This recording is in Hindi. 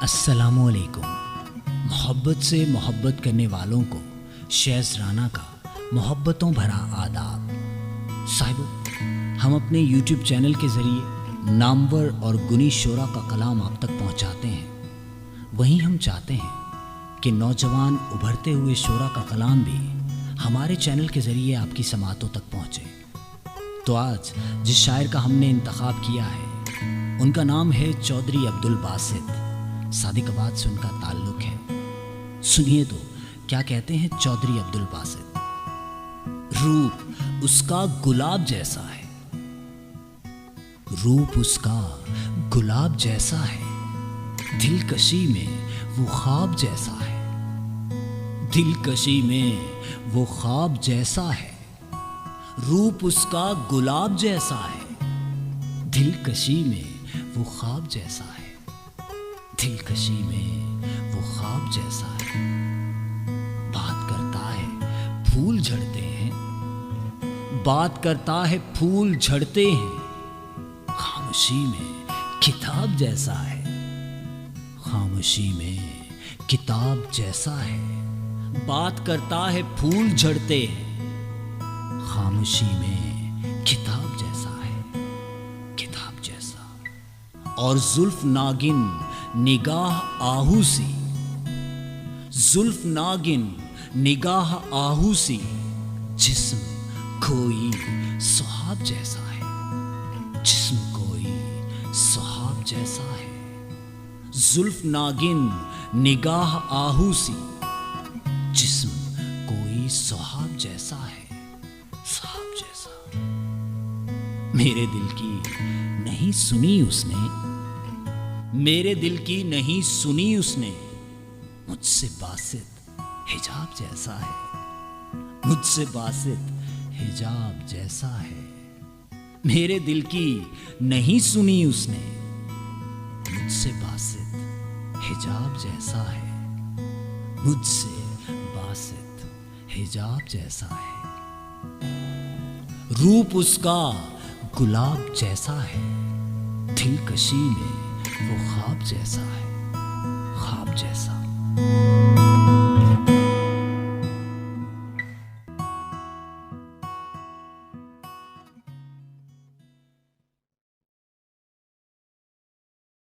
अस्सलामु अलैकुम। मोहब्बत से मोहब्बत करने वालों को शेज़ राना का मोहब्बतों भरा आदाब। साहिबो, हम अपने YouTube चैनल के ज़रिए नामवर और गुनी शोरा का कलाम आप तक पहुंचाते हैं। वहीं हम चाहते हैं कि नौजवान उभरते हुए शोरा का कलाम भी हमारे चैनल के ज़रिए आपकी समातों तक पहुँचे। तो आज जिस शायर का हमने इंतखाब किया है उनका नाम है चौधरी अब्दुल बासित। सादिकाबाद से उनका ताल्लुक़ है। सुनिए तो क्या कहते हैं चौधरी अब्दुल बासित। रूप उसका गुलाब जैसा है, रूप उसका गुलाब जैसा है, दिलकशी में वो ख्वाब जैसा है, दिलकशी में वो ख्वाब जैसा है। रूप उसका गुलाब जैसा है, दिलकशी में वो ख्वाब जैसा है, दिलकशी में वो ख्वाब जैसा है। बात करता है फूल झड़ते हैं, बात करता है फूल झड़ते हैं। खामोशी में किताब जैसा है, खामोशी में किताब जैसा है। बात करता है फूल झड़ते हैं, खामोशी में किताब जैसा है, किताब जैसा। और जुल्फ नागिन निगाह आहू सी, जुल्फ नागिन निगाह आहू सी। जिस्म कोई सुहाग जैसा है, जिस्म कोई सुहाग जैसा है। जुल्फ नागिन निगाह आहू सी, जिस्म कोई सुहाग जैसा है, सुहाग जैसा। मेरे दिल की नहीं सुनी उसने, मेरे दिल की नहीं सुनी उसने। मुझसे बासित हिजाब जैसा है, मुझसे बासित हिजाब जैसा है। मेरे दिल की नहीं सुनी उसने, मुझसे बासित हिजाब जैसा है, मुझसे बासित हिजाब जैसा है। रूप उसका गुलाब जैसा है, दिलकशी में वो ख्वाब जैसा है, ख्वाब जैसा।